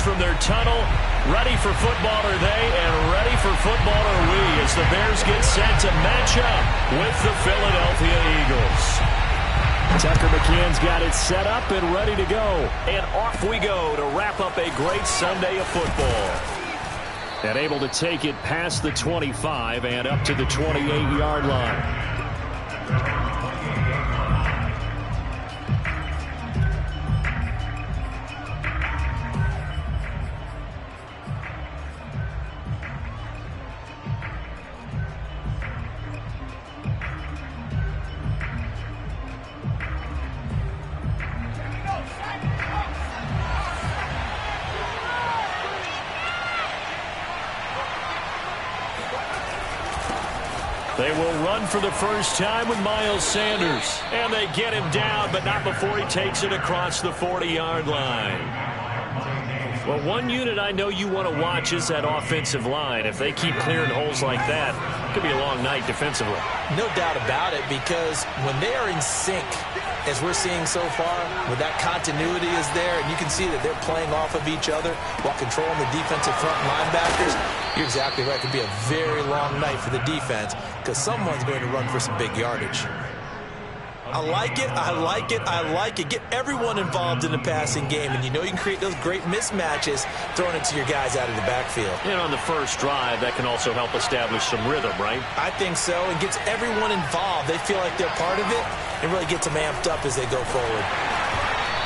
from their tunnel. Ready for football are they, and ready for football are we as the Bears get set to match up with the Philadelphia Eagles. Tucker McCann's got it set up and ready to go. And off we go to wrap up a great Sunday of football. And able to take it past the 25 and up to the 28-yard line. They will run for the first time with Miles Sanders. And they get him down, but not before he takes it across the 40-yard line. Well, one unit I know you want to watch is that offensive line. If they keep clearing holes like that, it could be a long night defensively. No doubt about it, because when they are in sync, as we're seeing so far, when that continuity is there, and you can see that they're playing off of each other while controlling the defensive front linebackers, you're exactly right. It could be a very long night for the defense because someone's going to run for some big yardage. I like it. I like it. I like it. Get everyone involved in the passing game, and you know you can create those great mismatches throwing it to your guys out of the backfield. And on the first drive, that can also help establish some rhythm, right? I think so. It gets everyone involved. They feel like they're part of it and really gets them amped up as they go forward.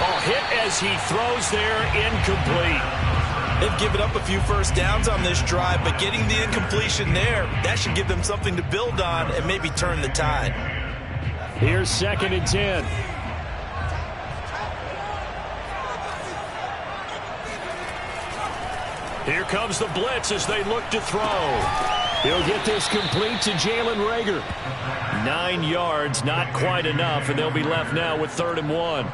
Oh, hit as he throws there, incomplete. They've given up a few first downs on this drive, but getting the incompletion there, that should give them something to build on and maybe turn the tide. Here's 2nd and 10. Here comes the blitz as they look to throw. He'll get this complete to Jalen Reagor. 9 yards, not quite enough, and they'll be left now with 3rd and 1.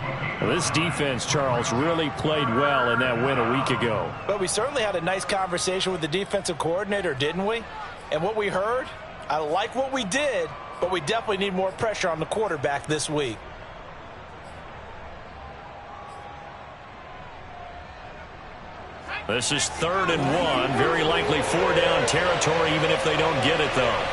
Well, this defense, Charles, really played well in that win a week ago. But we certainly had a nice conversation with the defensive coordinator, didn't we? And what we heard, I like what we did, but we definitely need more pressure on the quarterback this week. This is 3rd and 1. Very likely 4-down territory, even if they don't get it, though.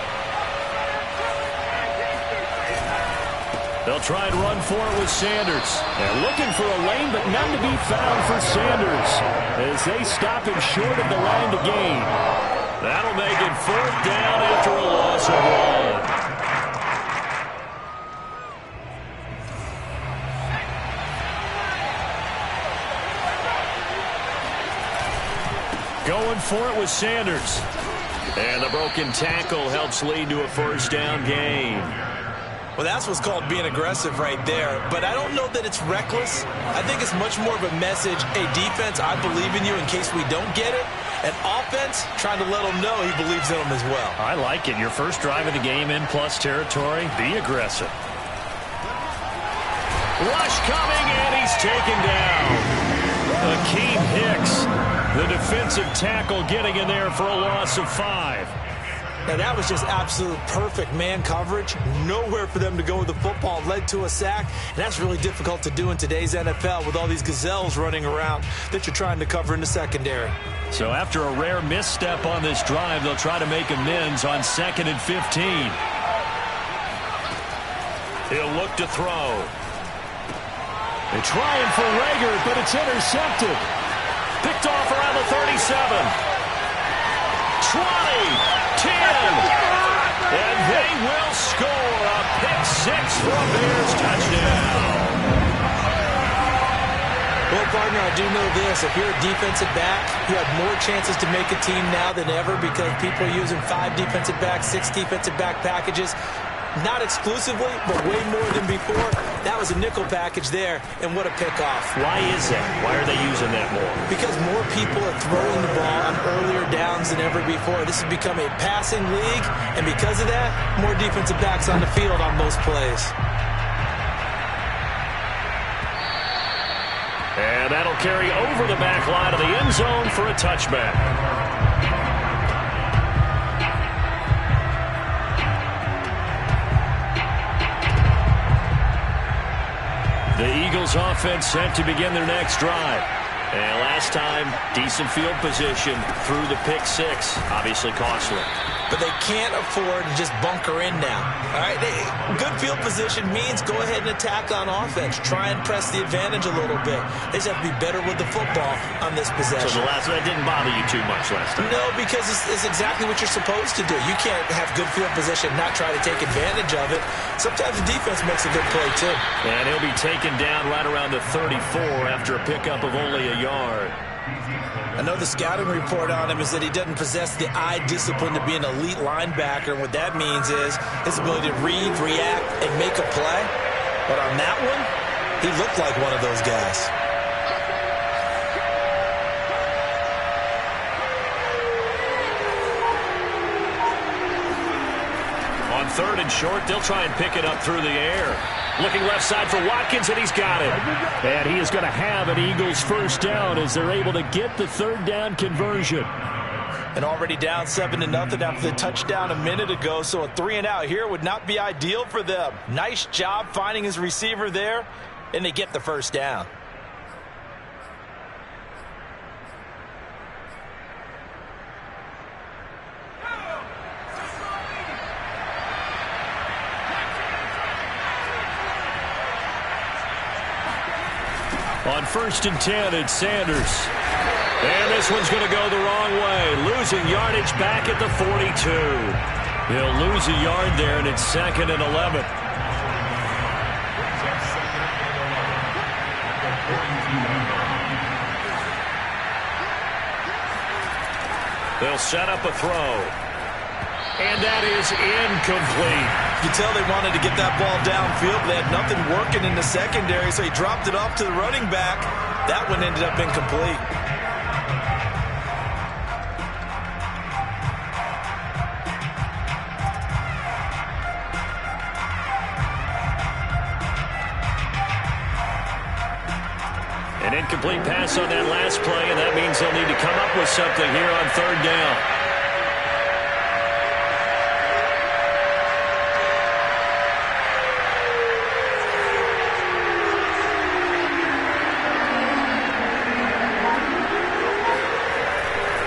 They'll try and run for it with Sanders. They're looking for a lane, but none to be found for Sanders as they stop him short of the line to gain. That'll make it 4th down after a loss of 1. Going for it with Sanders. And the broken tackle helps lead to a 1st down gain. Well, that's what's called being aggressive right there. But I don't know that it's reckless. I think it's much more of a message, hey, defense, I believe in you in case we don't get it. And offense, trying to let him know he believes in them as well. I like it. Your first drive of the game in plus territory, be aggressive. Rush coming, and he's taken down. Akeem Hicks, the defensive tackle, getting in there for a loss of 5. Now, that was just absolute perfect man coverage. Nowhere for them to go with the football. Led to a sack. And that's really difficult to do in today's NFL with all these gazelles running around that you're trying to cover in the secondary. So after a rare misstep on this drive, they'll try to make amends on 2nd and 15. He'll look to throw. They're trying for Reagor, but it's intercepted. Picked off around the 37. 20. 10, and they will score a pick-6 for a Bears touchdown. Well, partner, I do know this. If you're a defensive back, you have more chances to make a team now than ever because people are using 5 defensive backs, 6 defensive back packages. Not exclusively, but way more than before. That was a nickel package there, and what a pickoff. Why is that? Why are they using that more? Because more people are throwing the ball on earlier downs than ever before. This has become a passing league, and because of that, more defensive backs on the field on most plays. And that'll carry over the back line of the end zone for a touchback. The Eagles offense set to begin their next drive. And last time, decent field position through the pick six. Obviously costly. But they can't afford to just bunker in now. All right, good field position means go ahead and attack on offense. Try and press the advantage a little bit. They just have to be better with the football on this possession. So that didn't bother you too much last time? No, because it's exactly what you're supposed to do. You can't have good field position, not try to take advantage of it. Sometimes the defense makes a good play, too. And he'll be taken down right around the 34 after a pickup of only a yard. I know the scouting report on him is that he doesn't possess the eye discipline to be an elite linebacker. And what that means is his ability to read, react, and make a play. But on that one, he looked like one of those guys. On 3rd and short, they'll try and pick it up through the air. Looking left side for Watkins, and he's got it. And he is going to have an Eagles first down as they're able to get the 3rd down conversion. And already down 7-0 after the touchdown a minute ago, so a 3-and-out here would not be ideal for them. Nice job finding his receiver there, and they get the first down. On 1st and 10, it's Sanders. And this one's going to go the wrong way. Losing yardage back at the 42. He'll lose a yard there, and it's 2nd and 11. They'll set up a throw. And that is incomplete. You can tell they wanted to get that ball downfield. They had nothing working in the secondary, so he dropped it off to the running back. That one ended up incomplete. An incomplete pass on that last play, and that means they'll need to come up with something here on 3rd down.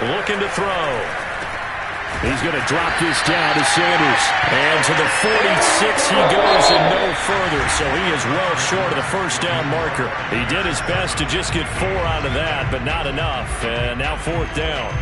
Looking to throw. He's going to drop this down to Sanders. And to the 46 he goes and no further. So he is well short of the first down marker. He did his best to just get 4 out of that, but not enough. And now 4th down.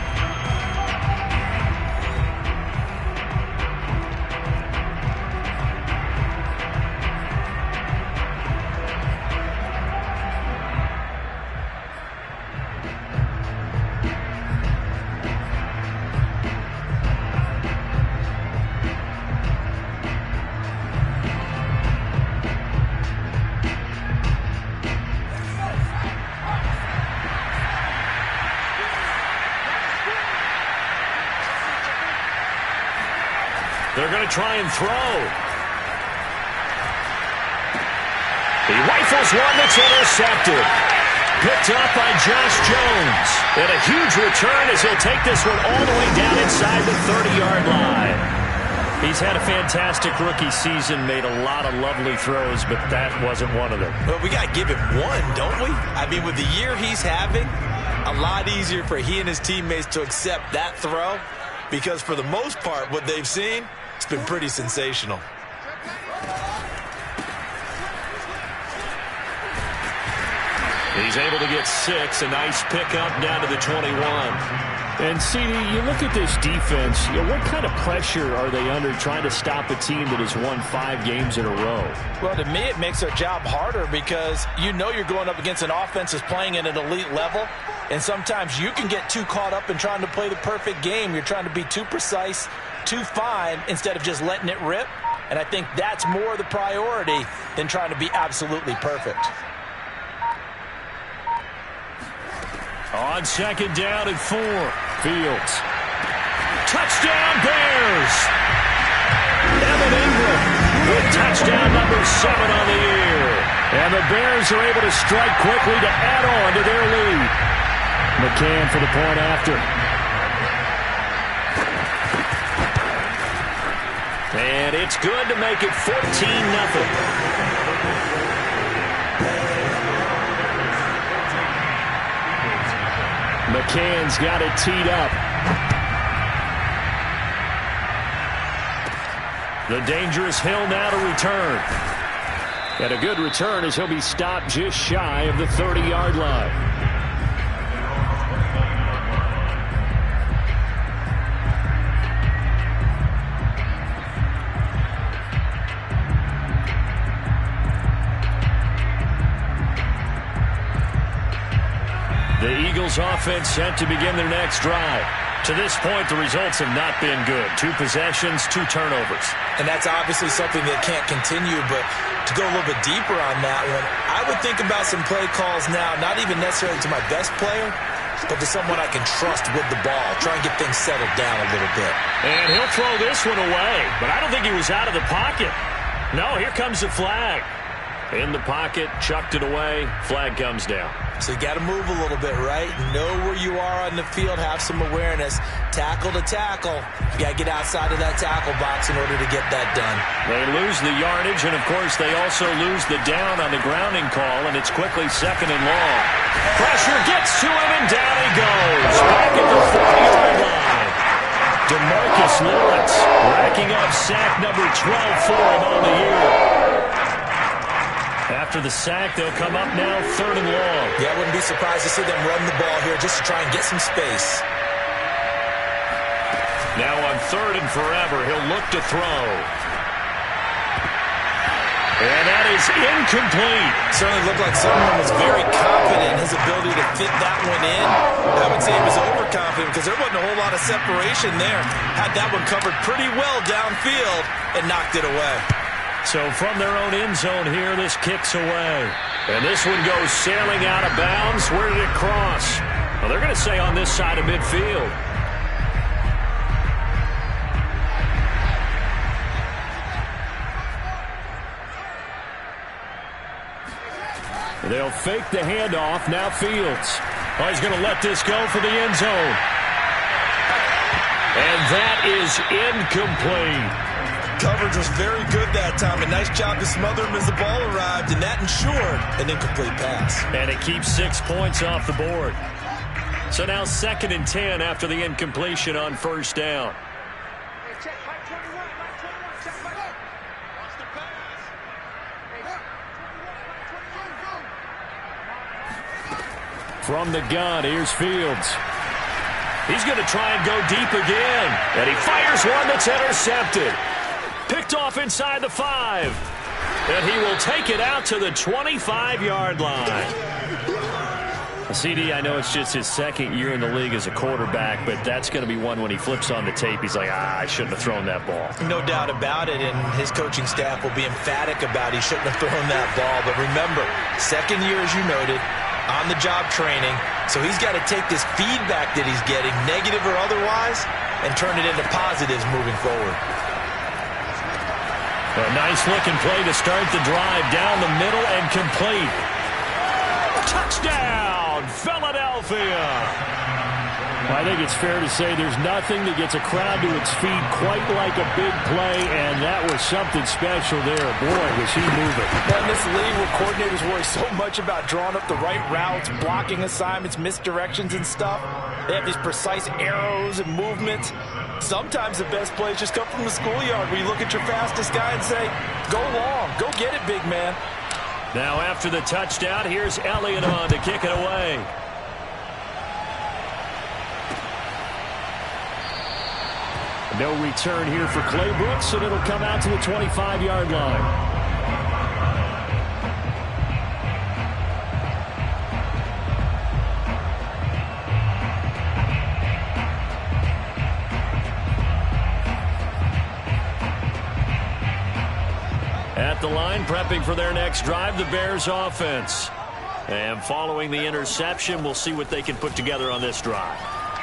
They're going to try and throw. He rifles one that's intercepted. Picked up by Josh Jones. And a huge return as he'll take this one all the way down inside the 30-yard line. He's had a fantastic rookie season, made a lot of lovely throws, but that wasn't one of them. Well, we got to give him one, don't we? I mean, with the year he's having, a lot easier for he and his teammates to accept that throw because for the most part, what they've seen, it's been pretty sensational. He's able to get 6. A nice pickup down to the 21. And, CD, you look at this defense, what kind of pressure are they under trying to stop a team that has won 5 games in a row? Well, to me, it makes their job harder because you know you're going up against an offense that's playing at an elite level, and sometimes you can get too caught up in trying to play the perfect game. You're trying to be too precise, too fine, instead of just letting it rip. And I think that's more the priority than trying to be absolutely perfect. On 2nd down and 4. Fields. Touchdown Bears! Evan Ingram with touchdown number 7 on the year. And the Bears are able to strike quickly to add on to their lead. McCann for the point after. And it's good to make it 14-0. McCann's got it teed up. The dangerous Hill now to return. And a good return as he'll be stopped just shy of the 30-yard line. The Eagles offense set to begin their next drive. To this point, the results have not been good. 2 possessions, 2 turnovers. And that's obviously something that can't continue, but to go a little bit deeper on that one, I would think about some play calls now, not even necessarily to my best player, but to someone I can trust with the ball. Try and get things settled down a little bit. And he'll throw this one away, but I don't think he was out of the pocket. No, here comes the flag. In the pocket, chucked it away, flag comes down. So you got to move a little bit, right? Know where you are on the field, have some awareness. Tackle to tackle. You got to get outside of that tackle box in order to get that done. They lose the yardage, and of course they also lose the down on the grounding call, and it's quickly 2nd and long. Pressure gets to him, and down he goes. Back at the 40-yard line. DeMarcus Lawrence racking up sack number 12 for him on the year. After the sack, they'll come up now 3rd and long. Yeah, I wouldn't be surprised to see them run the ball here just to try and get some space. Now on 3rd and forever, he'll look to throw. And that is incomplete. Certainly looked like someone was very confident in his ability to fit that one in. I would say he was overconfident because there wasn't a whole lot of separation there. Had that one covered pretty well downfield and knocked it away. So from their own end zone here, this kicks away. And this one goes sailing out of bounds. Where did it cross? Well, they're going to say on this side of midfield. They'll fake the handoff. Now Fields. Oh, he's going to let this go for the end zone. And that is incomplete. Coverage was very good that time. A nice job to smother him as the ball arrived, and that ensured an incomplete pass. And it keeps 6 points off the board. So now 2nd and 10 after the incompletion on 1st down. From the gun, here's Fields. He's going to try and go deep again. And he fires one that's intercepted. Picked off inside the 5. And he will take it out to the 25-yard line. CD, I know it's just his 2nd year in the league as a quarterback, but that's going to be one when he flips on the tape. He's like, I shouldn't have thrown that ball. No doubt about it, and his coaching staff will be emphatic about he shouldn't have thrown that ball. But remember, 2nd year, as you noted, on-the-job training. So he's got to take this feedback that he's getting, negative or otherwise, and turn it into positives moving forward. A nice-looking play to start the drive down the middle and complete. Touchdown, Philadelphia! I think it's fair to say there's nothing that gets a crowd to its feet quite like a big play, and that was something special there. Boy, was he moving. In this league where coordinators worry so much about drawing up the right routes, blocking assignments, misdirections and stuff, they have these precise arrows and movements. Sometimes the best plays just come from the schoolyard where you look at your fastest guy and say, go long, go get it, big man. Now after the touchdown, here's Elliott on to kick it away. No return here for Clay Brooks, and it'll come out to the 25-yard line. At the line, prepping for their next drive, the Bears offense. And following the interception, we'll see what they can put together on this drive.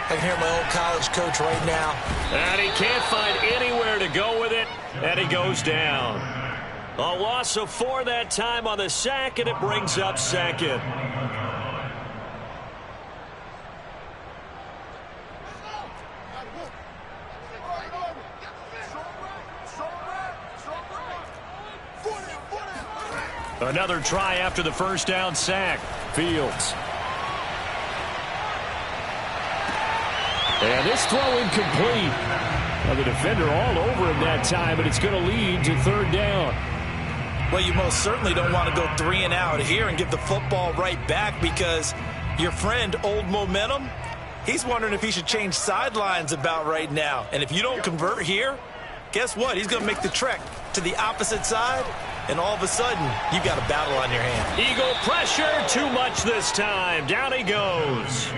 I can hear my old college coach right now. And he can't find anywhere to go with it, and he goes down. A loss of 4 that time on the sack, and it brings up 2nd. Another try after the first down sack. Fields. And this throw incomplete. Now the defender all over him that time, but it's going to lead to third down. Well, you most certainly don't want to go 3 and out here and give the football right back, because your friend, Old Momentum, he's wondering if he should change sidelines about right now. And if you don't convert here, guess what? He's going to make the trek to the opposite side, and all of a sudden, you've got a battle on your hands. Eagle pressure, too much this time. Down he goes.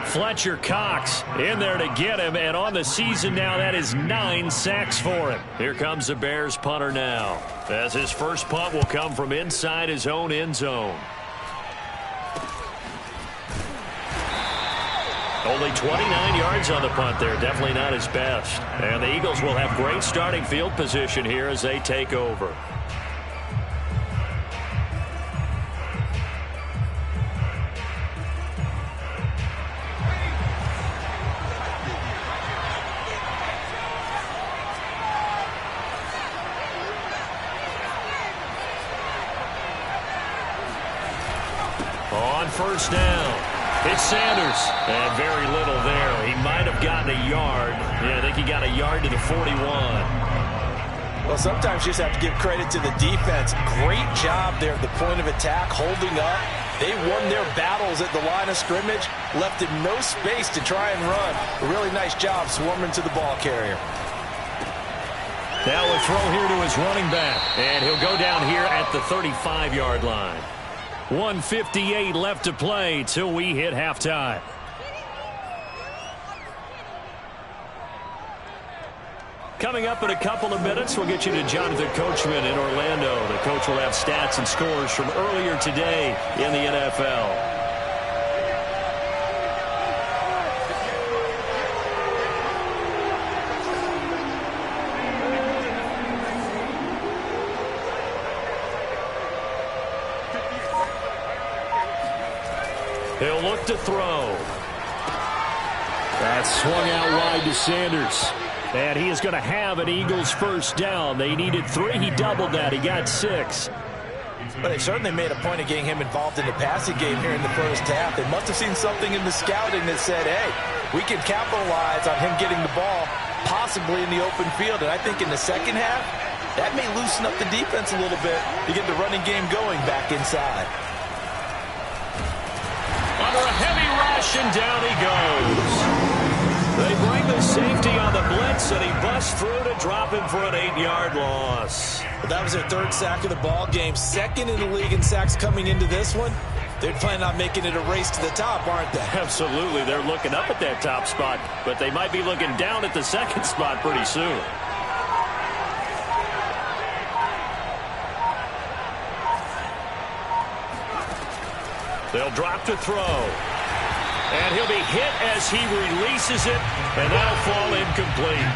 Fletcher Cox in there to get him, and on the season now, that is 9 sacks for him. Here comes the Bears punter now, as his first punt will come from inside his own end zone. Only 29 yards on the punt there. Definitely not his best. And the Eagles will have great starting field position here as they take over. On first down, it's Sanders. And very little there. He might have gotten a yard. Yeah, I think he got a yard to the 41. Well, sometimes you just have to give credit to the defense. Great job there at the point of attack, holding up. They won their battles at the line of scrimmage, left him no space to try and run. A really nice job swarming to the ball carrier. Now a throw here to his running back. And he'll go down here at the 35-yard line. 1:58 left to play till we hit halftime. Coming up in a couple of minutes, we'll get you to Jonathan Coachman in Orlando. The coach will have stats and scores from earlier today in the NFL. He'll look to throw. That swung out wide to Sanders. And he is going to have an Eagles first down. They needed 3. He doubled that. He got 6. But they certainly made a point of getting him involved in the passing game here in the first half. They must have seen something in the scouting that said, hey, we can capitalize on him getting the ball possibly in the open field. And I think in the second half, that may loosen up the defense a little bit to get the running game going back inside. Under a heavy rush, and down he goes. They bring the safety on the blitz, and he busts through to drop him for an 8-yard loss. Well, that was their 3rd sack of the ball game. 2nd in the league in sacks coming into this one. They're planning on making it a race to the top, aren't they? Absolutely. They're looking up at that top spot, but they might be looking down at the 2nd spot pretty soon. They'll drop to throw. And he'll be hit as he releases it, and that'll fall incomplete.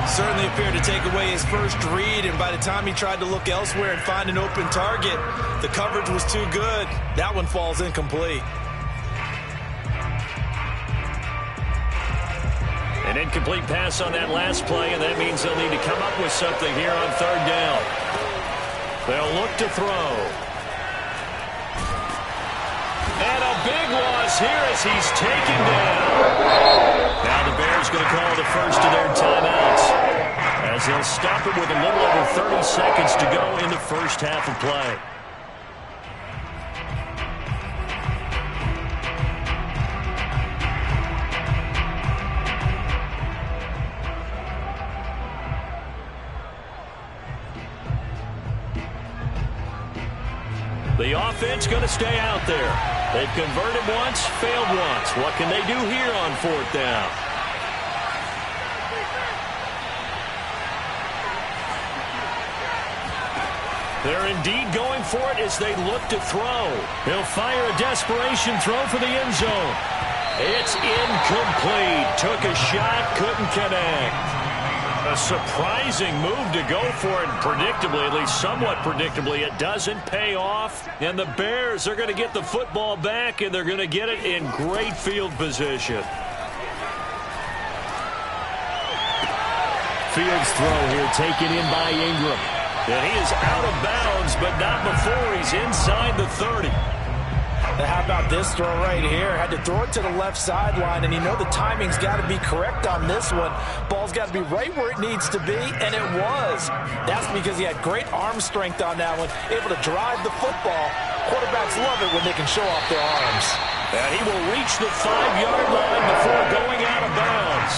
Certainly appeared to take away his first read, and by the time he tried to look elsewhere and find an open target, the coverage was too good. That one falls incomplete. An incomplete pass on that last play, and that means they'll need to come up with something here on 3rd down. They'll look to throw. And a big loss here as he's taken down. Now the Bears going to call the first of their timeouts, as they'll stop it with a little over 30 seconds to go in the first half of play. The offense going to stay out there. They've converted once, failed once. What can they do here on 4th down? They're indeed going for it as they look to throw. He'll fire a desperation throw for the end zone. It's incomplete. Took a shot, couldn't connect. A surprising move to go for it, and predictably, at least somewhat predictably, it doesn't pay off. And the Bears are going to get the football back, and they're going to get it in great field position. Fields throw here taken in by Ingram. And he is out of bounds, but not before he's inside the 30. Now, how about this throw right here? Had to throw it to the left sideline, and you know the timing's got to be correct on this one. Ball's got to be right where it needs to be, and it was. That's because he had great arm strength on that one, able to drive the football. Quarterbacks love it when they can show off their arms. And he will reach the 5-yard line before going out of bounds.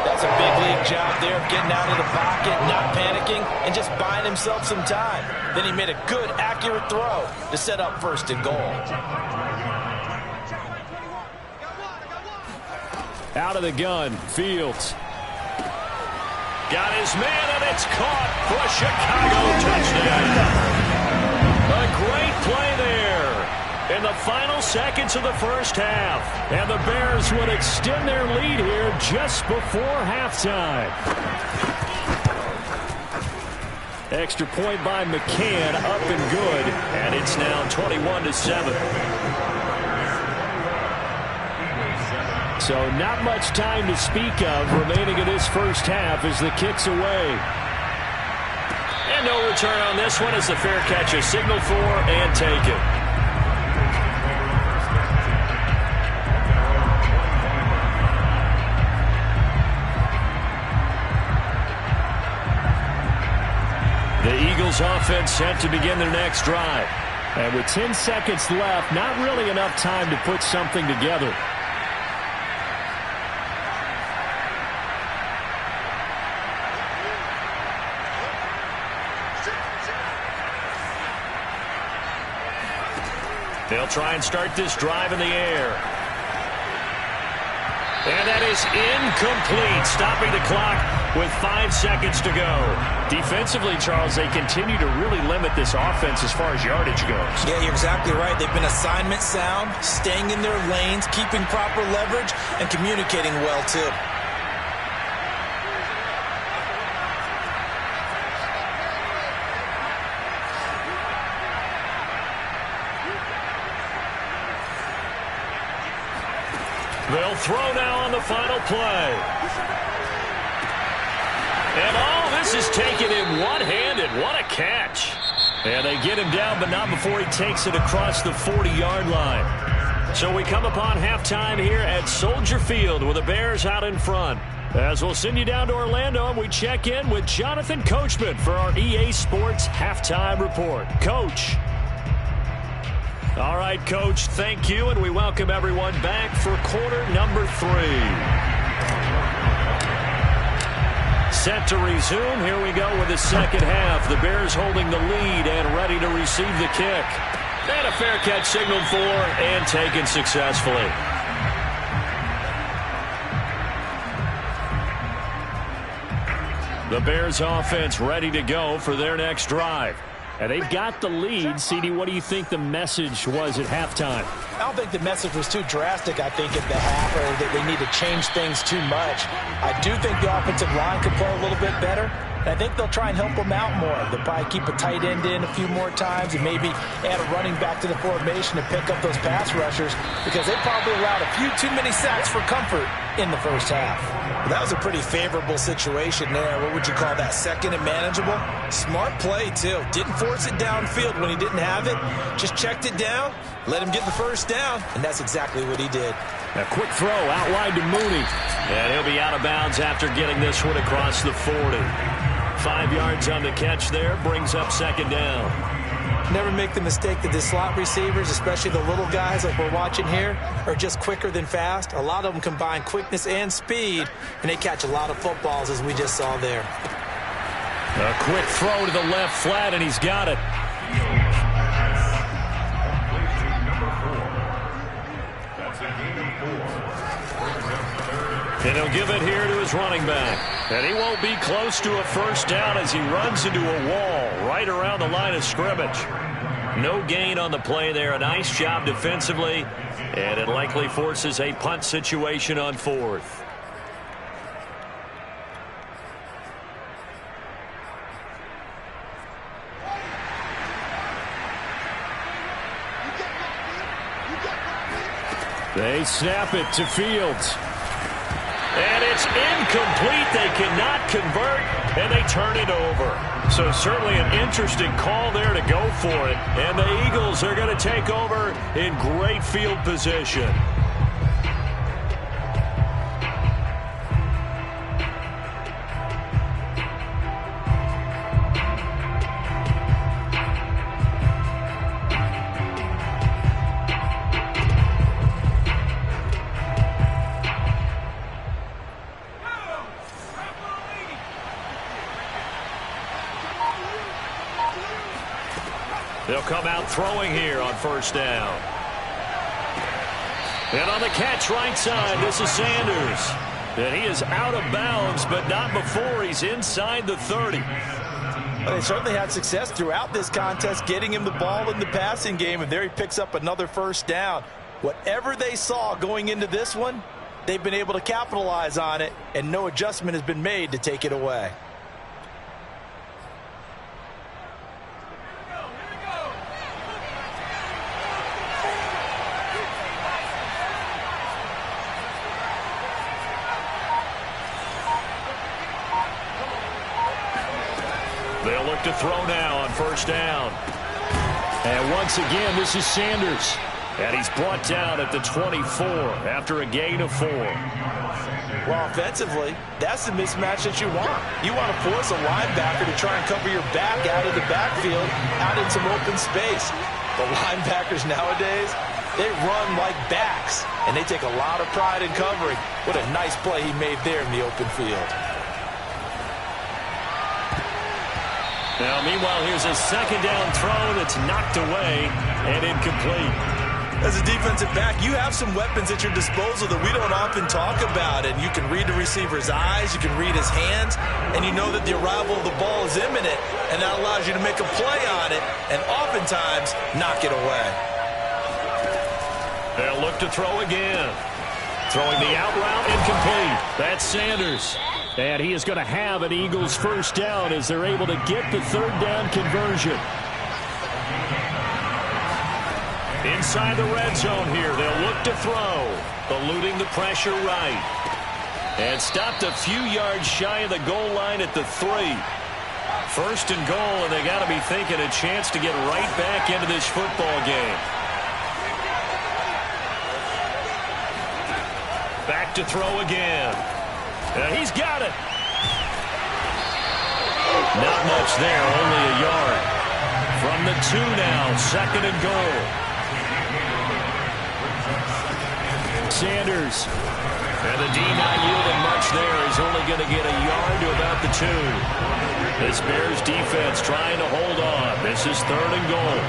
That's a big league job there of getting out of the pocket, not panicking, and just buying himself some time. Then he made a good, accurate throw to set up 1st and goal. Out of the gun, Fields. Got his man, and it's caught for a Chicago touchdown. A great play there in the final seconds of the first half. And the Bears would extend their lead here just before halftime. Extra point by McCann, up and good. And it's now 21-7. So not much time to speak of remaining in this first half as the kick's away. And no return on this one as the fair catch is signaled for and taken. The Eagles offense set to begin their next drive. And with 10 seconds left, not really enough time to put something together. They'll try and start this drive in the air. And that is incomplete, stopping the clock with 5 seconds to go. Defensively, Charles, they continue to really limit this offense as far as yardage goes. Yeah, you're exactly right. They've been assignment sound, staying in their lanes, keeping proper leverage, and communicating well, too. They'll throw now on the final play. And all this is taken in one-handed. What a catch. And they get him down, but not before he takes it across the 40-yard line. So we come upon halftime here at Soldier Field with the Bears out in front. As we'll send you down to Orlando, and we check in with Jonathan Coachman for our EA Sports Halftime Report. Coach. All right, Coach, thank you, and we welcome everyone back for quarter number 3. Set to resume. Here we go with the second half. The Bears holding the lead and ready to receive the kick. And a fair catch signaled for and taken successfully. The Bears offense ready to go for their next drive. And they've got the lead. CD, what do you think the message was at halftime? I don't think the message was too drastic, I think, at the half, or that they need to change things too much. I do think the offensive line could play a little bit better. And I think they'll try and help them out more. They'll probably keep a tight end in a few more times and maybe add a running back to the formation to pick up those pass rushers, because they probably allowed a few too many sacks for comfort in the first half. Well, that was a pretty favorable situation there. What would you call that? Second and manageable? Smart play, too. Didn't force it downfield when he didn't have it. Just checked it down, let him get the first down, and that's exactly what he did. A quick throw out wide to Mooney. And he'll be out of bounds after getting this one across the 40. 5 yards on the catch there, brings up second down. Never make the mistake that the slot receivers, especially the little guys like we're watching here, are just quicker than fast. A lot of them combine quickness and speed, and they catch a lot of footballs, as we just saw there. A quick throw to the left flat, and he's got it. And he'll give it here to his running back. And he won't be close to a first down as he runs into a wall right around the line of scrimmage. No gain on the play there. A nice job defensively. And it likely forces a punt situation on 4th. They snap it to Fields. And it's incomplete. They cannot convert, and they turn it over. So certainly an interesting call there to go for it. And the Eagles are going to take over in great field position. They'll come out throwing here on first down. And on the catch right side, this is Sanders. And he is out of bounds, but not before he's inside the 30. Well, they certainly had success throughout this contest getting him the ball in the passing game, and there he picks up another first down. Whatever they saw going into this one, they've been able to capitalize on it, and no adjustment has been made to take it away. They'll look to throw now on first down. And once again, this is Sanders. And he's brought down at the 24 after a gain of 4. Well, offensively, that's the mismatch that you want. You want to force a linebacker to try and cover your back out of the backfield, out in some open space. The linebackers nowadays, they run like backs, and they take a lot of pride in covering. What a nice play he made there in the open field. Now, meanwhile, here's a second down throw that's knocked away and incomplete. As a defensive back, you have some weapons at your disposal that we don't often talk about. And you can read the receiver's eyes, you can read his hands, and you know that the arrival of the ball is imminent, and that allows you to make a play on it and oftentimes knock it away. They'll look to throw again. Throwing the out route, incomplete. That's Sanders. And he is going to have an Eagles first down as they're able to get the third down conversion. Inside the red zone here, they'll look to throw. Eluding the pressure right. And stopped a few yards shy of the goal line at the 3. First and goal, and they got to be thinking a chance to get right back into this football game. Back to throw again. He's got it. Not much there, only a yard. From the 2 now, second and goal. Sanders. And the D not yielding much there. He's only going to get a yard to about the 2. This Bears defense trying to hold on. This is third and goal.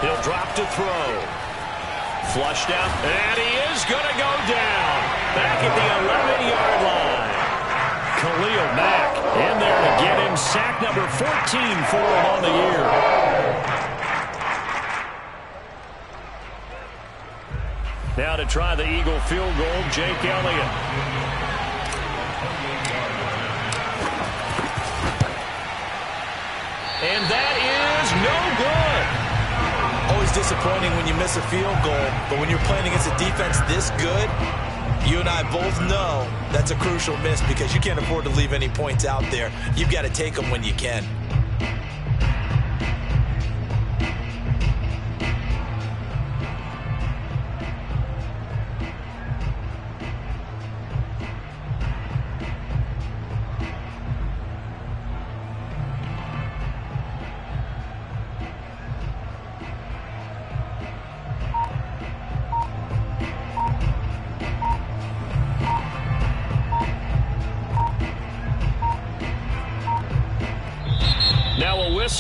He'll drop to throw. Flushed out, and he is going to go down. Back at the 11-yard line. Khalil Mack in there to get him sack number 14 for him on the year. Now to try the Eagle field goal, Jake Elliott. And that is no good. Always disappointing when you miss a field goal, but when you're playing against a defense this good, you and I both know that's a crucial miss because you can't afford to leave any points out there. You've got to take them when you can.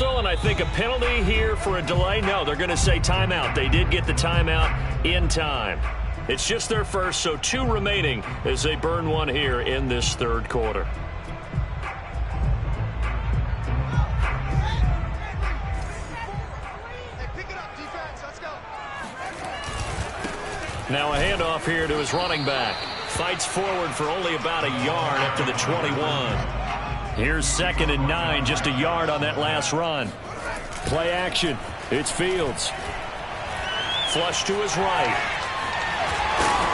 And I think a penalty here for a delay. No, they're going to say timeout. They did get the timeout in time. It's just their first, so 2 remaining as they burn 1 here in this third quarter. Now a handoff here to his running back. Fights forward for only about a yard up to the 21. Here's second and 9, just a yard on that last run. Play action. It's Fields. Flush to his right.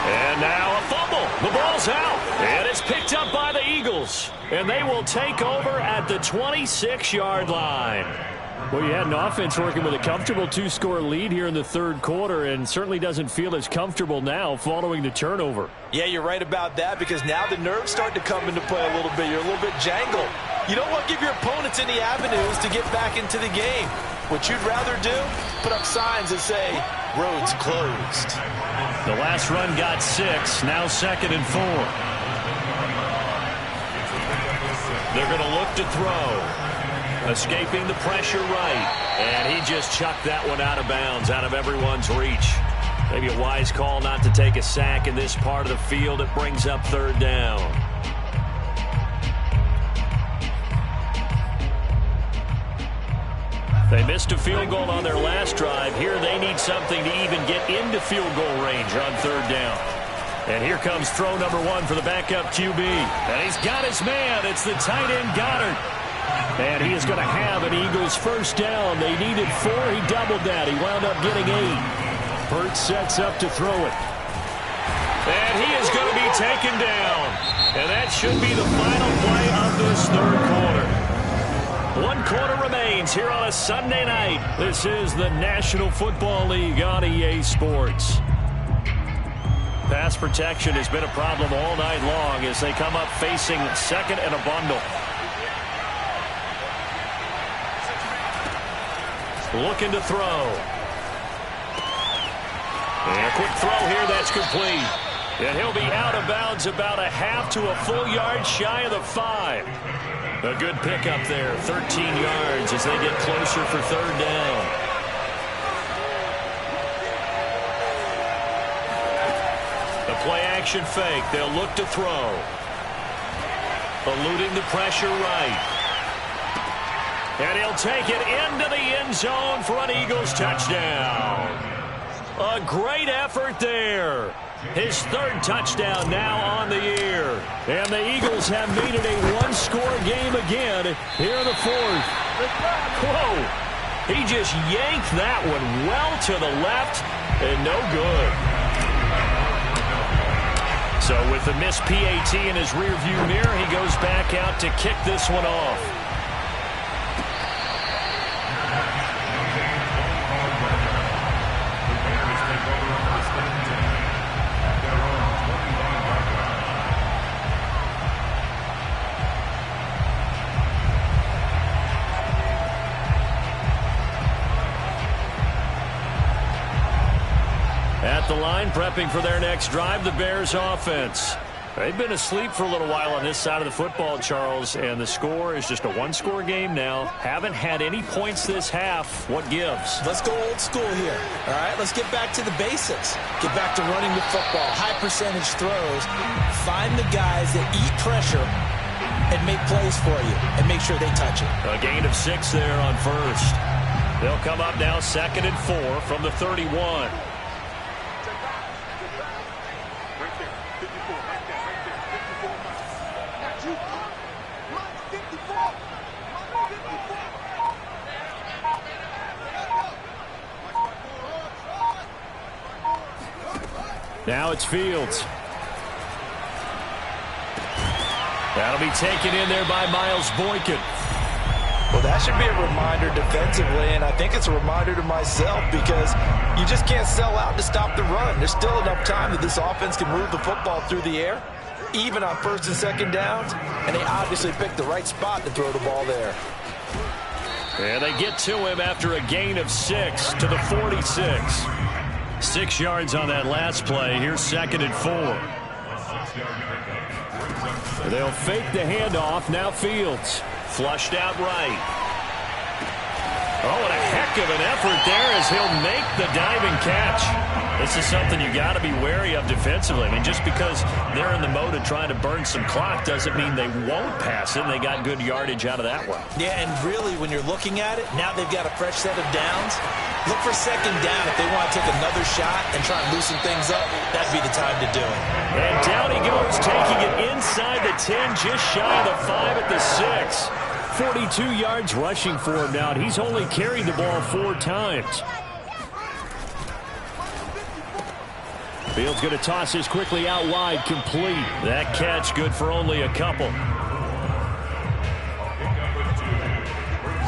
And now a fumble. The ball's out. And it's picked up by the Eagles. And they will take over at the 26-yard line. Well, you had an offense working with a comfortable 2-score lead here in the third quarter and certainly doesn't feel as comfortable now following the turnover. Yeah, you're right about that because now the nerves start to come into play a little bit. You're a little bit jangled. You don't want to give your opponents any avenues to get back into the game. What you'd rather do, put up signs that say, roads closed. The last run got 6, now 2nd and 4. They're going to look to throw. Escaping the pressure right. And he just chucked that one out of bounds, out of everyone's reach. Maybe a wise call not to take a sack in this part of the field. It brings up 3rd down. They missed a field goal on their last drive. Here they need something to even get into field goal range on 3rd down. And here comes throw number 1 for the backup QB. And he's got his man. It's the tight end Goddard. And he is going to have an Eagles first down. They needed 4. He doubled that. He wound up getting 8. Hurts sets up to throw it. And he is going to be taken down. And that should be the final play of this third quarter. 1 quarter remains here on a Sunday night. This is the National Football League on EA Sports. Pass protection has been a problem all night long as they come up facing 2nd and a bundle. Looking to throw. And a quick throw here that's complete. And he'll be out of bounds about a half to a full yard shy of the 5. A good pickup there, 13 yards as they get closer for 3rd down. The play action fake. They'll look to throw. Eluding the pressure right. And he'll take it into the end zone for an Eagles touchdown. A great effort there. His 3rd touchdown now on the year. And the Eagles have made it a 1-score game again here in the 4th. Whoa. He just yanked that one well to the left and no good. So with the missed PAT in his rearview mirror, he goes back out to kick this one off. At the line, prepping for their next drive, the Bears offense. They've been asleep for a little while on this side of the football, Charles, and the score is just a 1-score game now. Haven't had any points this half. What gives? Let's go old school here. All right, let's get back to the basics. Get back to running the football, high percentage throws. Find the guys that eat pressure and make plays for you and make sure they touch it. A gain of 6 there on 1st. They'll come up now 2nd and 4 from the 31. Now it's Fields. That'll be taken in there by Miles Boykin. Well, that should be a reminder defensively, and I think it's a reminder to myself because you just can't sell out to stop the run. There's still enough time that this offense can move the football through the air, even on 1st and 2nd downs, and they obviously picked the right spot to throw the ball there. And they get to him after a gain of 6 to the 46. 6 yards on that last play. Here's 2nd and 4. They'll fake the handoff. Now Fields. Flushed out right. Oh, and a heck of an effort there as he'll make the diving catch. This is something you got to be wary of defensively. I mean, just because they're in the mode of trying to burn some clock doesn't mean they won't pass it. They got good yardage out of that one. Yeah, and really, when you're looking at it, now they've got a fresh set of downs. Look for 2nd down if they want to take another shot and try and loosen things up. That'd be the time to do it. And down he goes, taking it inside the 10, just shy of the 5 at the 6. 42 yards rushing for him now, and he's only carried the ball 4 times. Fields going to toss this quickly out wide, complete. That catch good for only a couple.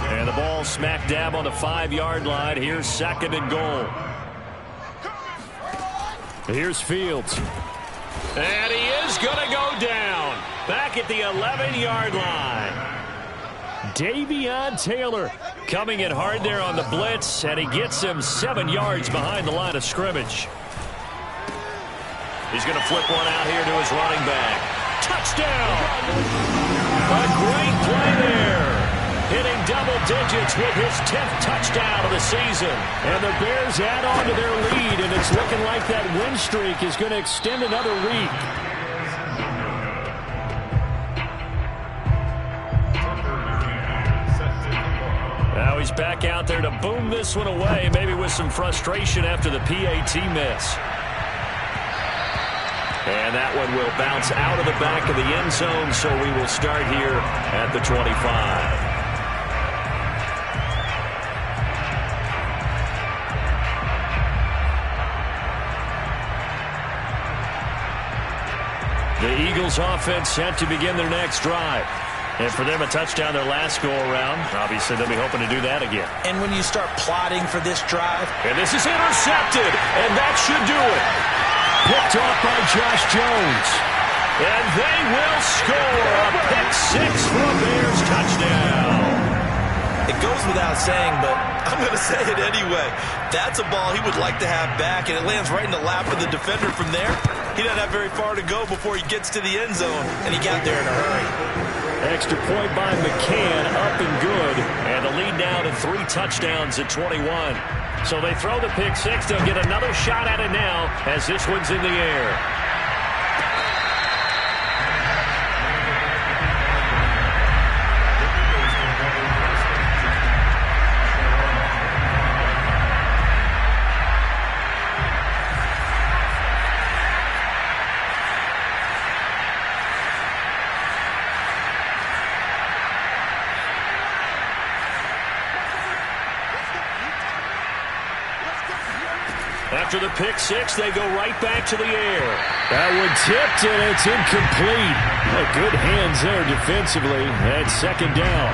And the ball smack dab on the 5-yard line. Here's 2nd and goal. Here's Fields. And he is going to go down. Back at the 11-yard line. Davion Taylor coming in hard there on the blitz, and he gets him 7 yards behind the line of scrimmage. He's going to flip one out here to his running back. Touchdown! A great play there. Hitting double digits with his 10th touchdown of the season. And the Bears add on to their lead, and it's looking like that win streak is going to extend another week. Now he's back out there to boom this one away, maybe with some frustration after the PAT miss. And that one will bounce out of the back of the end zone, so we will start here at the 25. The Eagles offense set to begin their next drive. And for them, a touchdown their last go-around. Obviously, they'll be hoping to do that again. And when you start plotting for this drive. And this is intercepted, and that should do it. Picked off by Josh Jones. And they will score a pick-6 for a Bears touchdown. It goes without saying, but I'm going to say it anyway. That's a ball he would like to have back, and it lands right in the lap of the defender from there. He doesn't have very far to go before he gets to the end zone, and he got there in a hurry. Extra point by McCann, up and good. And the lead now to 3 touchdowns at 21. So they throw the pick-6. They'll get another shot at it now as this one's in the air. After the pick-6, they go right back to the air. That one tipped, and it's incomplete. Good hands there defensively. That's 2nd down.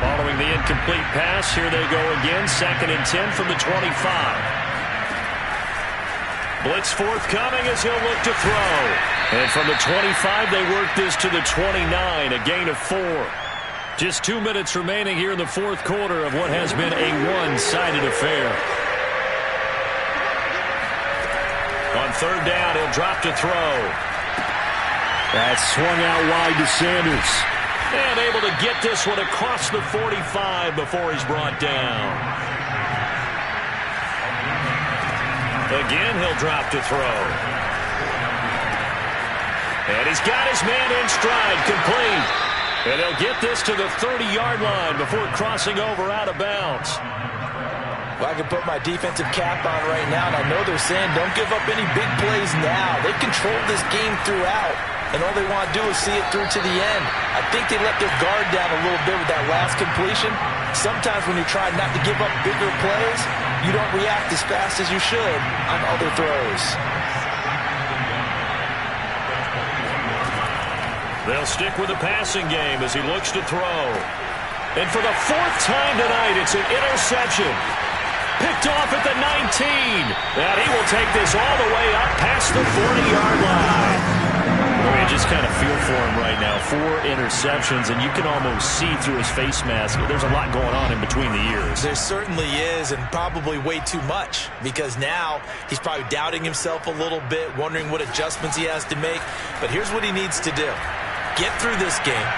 Following the incomplete pass, here they go again. 2nd and 10 from the 25. Blitz forthcoming as he'll look to throw. And from the 25, they work this to the 29, a gain of 4. Just 2 minutes remaining here in the 4th quarter of what has been a one-sided affair. On 3rd down, he'll drop to throw. That's swung out wide to Sanders. And able to get this one across the 45 before he's brought down. Again, he'll drop to throw. And he's got his man in stride, complete. And he'll get this to the 30-yard line before crossing over out of bounds. Well, I can put my defensive cap on right now, and I know they're saying don't give up any big plays now. They've controlled this game throughout, and all they want to do is see it through to the end. I think they let their guard down a little bit with that last completion. Sometimes when you're trying not to give up bigger plays, you don't react as fast as you should on other throws. They'll stick with the passing game as he looks to throw. And for the 4th time tonight, it's an interception. Picked off at the 19. And he will take this all the way up past the 40-yard line. Boy, you just kind of feel for him right now. 4 interceptions, and you can almost see through his face mask. There's a lot going on in between the ears. There certainly is, and probably way too much, because now he's probably doubting himself a little bit, wondering what adjustments he has to make. But here's what he needs to do. Get through this game.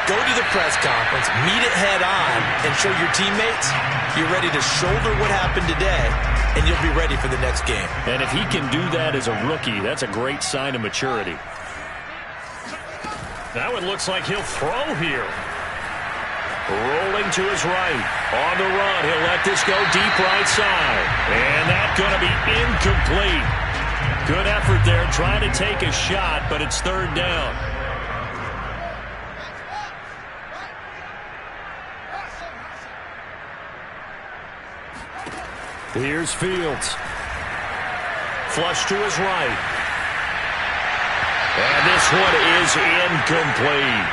Go to the press conference, meet it head on, and show your teammates you're ready to shoulder what happened today, and you'll be ready for the next game. And if he can do that as a rookie, that's a great sign of maturity. That one looks like he'll throw here. Rolling to his right. On the run, he'll let this go deep right side. And that's going to be incomplete. Good effort there, trying to take a shot, but it's 3rd down. Here's Fields. flush to his right. And this one is incomplete.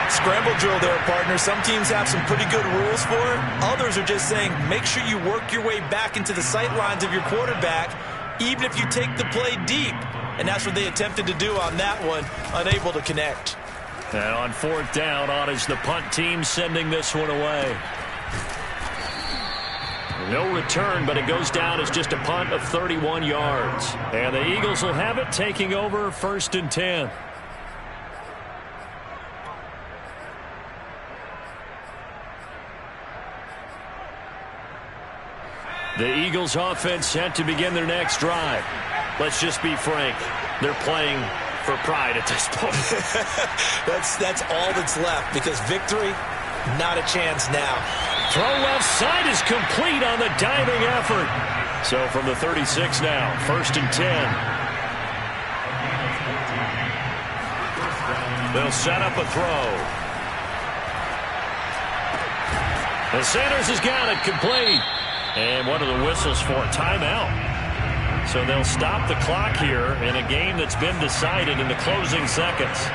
Scramble drill there, partner. Some teams have some pretty good rules for it. Others are just saying, make sure you work your way back into the sight lines of your quarterback, even if you take the play deep. And that's what they attempted to do on that one, unable to connect. And on fourth down, on is the punt team sending this one away. No return, but it goes down as just a punt of 31 yards. And the Eagles will have it, taking over 1st and 10. The Eagles offense set to begin their next drive. Let's just be frank. They're playing for pride at this point. That's all that's left, because victory, not a chance now. Throw left side is complete on the diving effort. So from the 36 now, 1st and 10. They'll set up a throw. And Sanders has got it complete. And what are the whistles for? Timeout. So they'll stop the clock here in a game that's been decided in the closing seconds.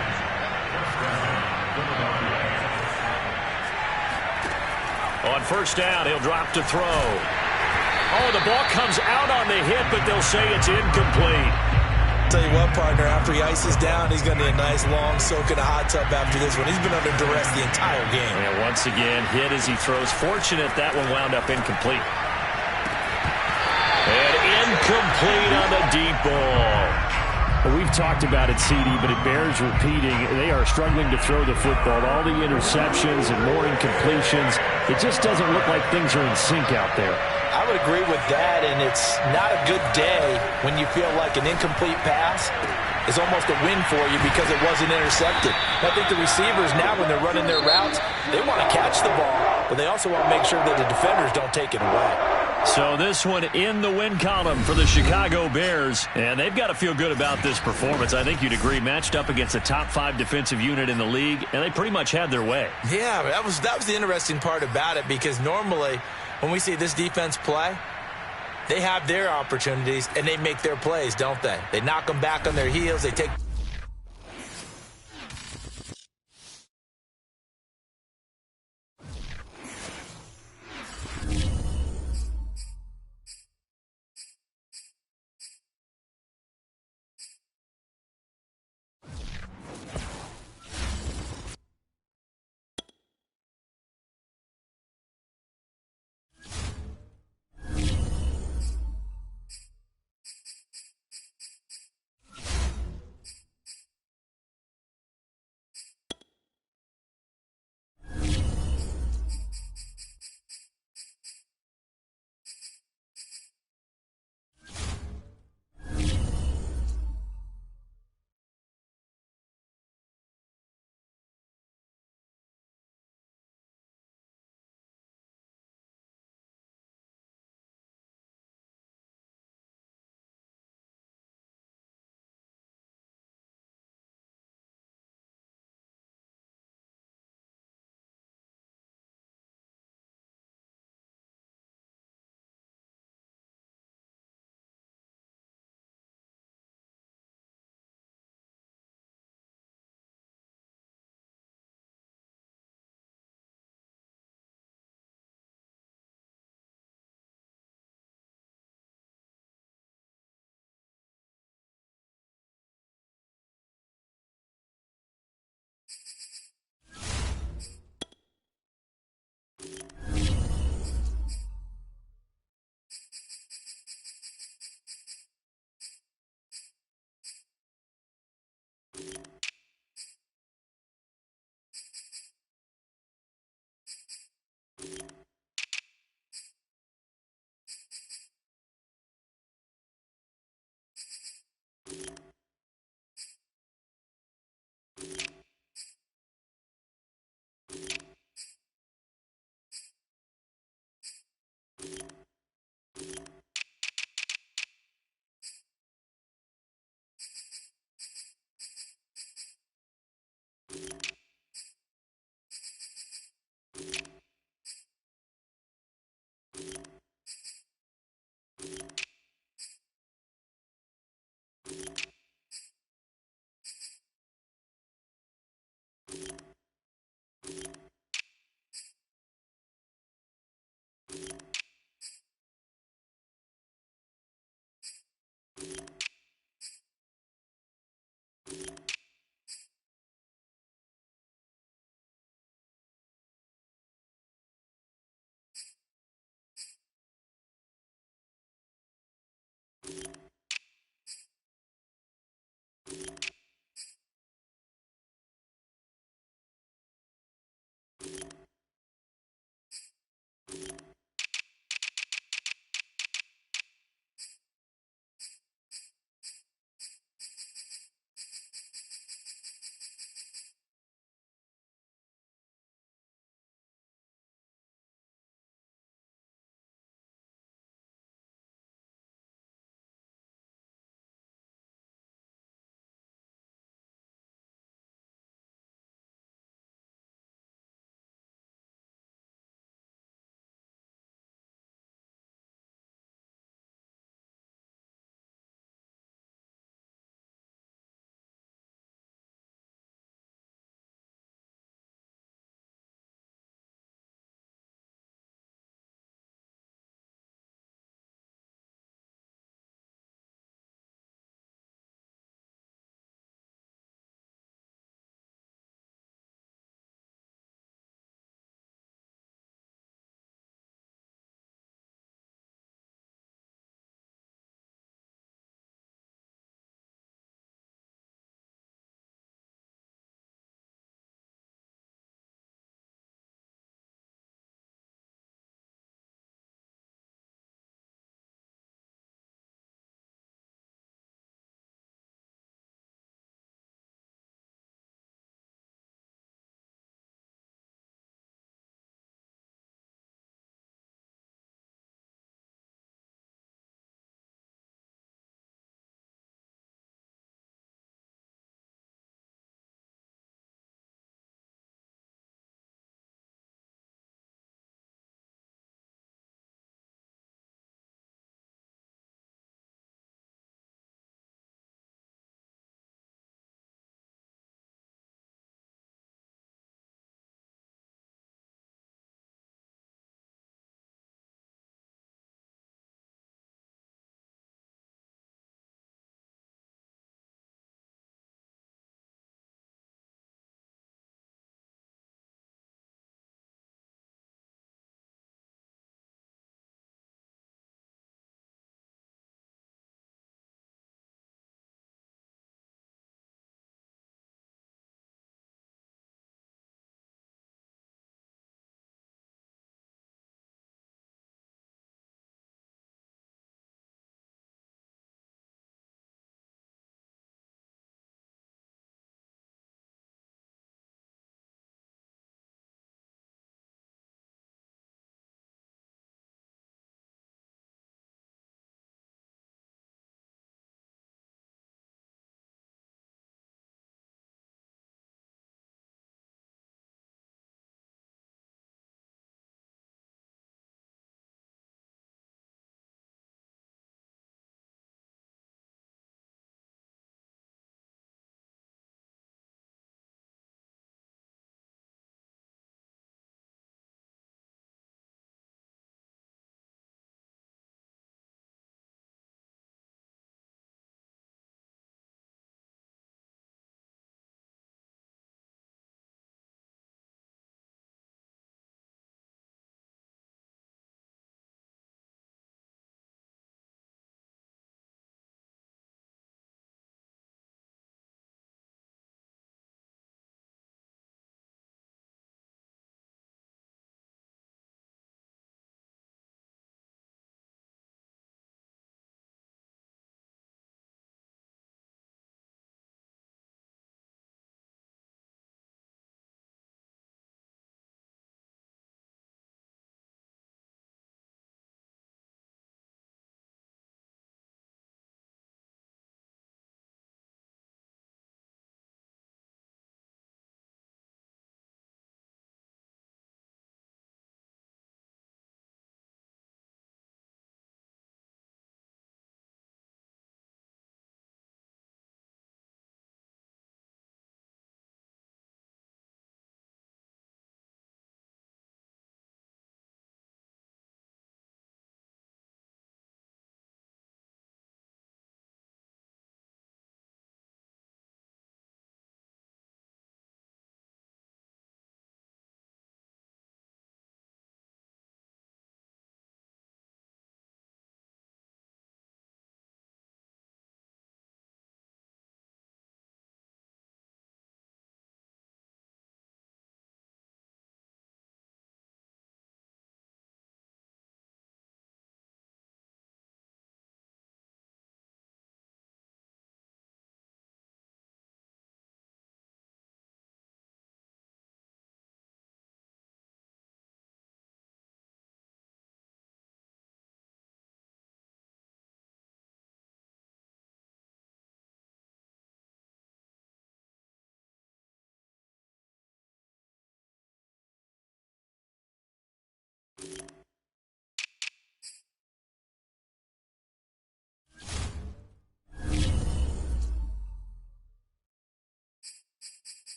On 1st down, he'll drop to throw. Oh, the ball comes out on the hit, but they'll say it's incomplete. Tell you what, partner, after he ices down, he's going to need a nice long soak in a hot tub after this one. He's been under duress the entire game. And once again, hit as he throws. Fortunate that one wound up incomplete. And incomplete on the deep ball. Well, we've talked about it, CD, but it bears repeating. They are struggling to throw the football. All the interceptions and more incompletions. It just doesn't look like things are in sync out there. I would agree with that, and it's not a good day when you feel like an incomplete pass is almost a win for you because it wasn't intercepted. I think the receivers now, when they're running their routes, they want to catch the ball, but they also want to make sure that the defenders don't take it away. So this one in the win column for the Chicago Bears, and they've got to feel good about this performance. I think you'd agree, matched up against a top 5 defensive unit in the league, and they pretty much had their way. Yeah, that was the interesting part about it, because normally when we see this defense play, they have their opportunities and they make their plays, don't they? They knock them back on their heels. They take...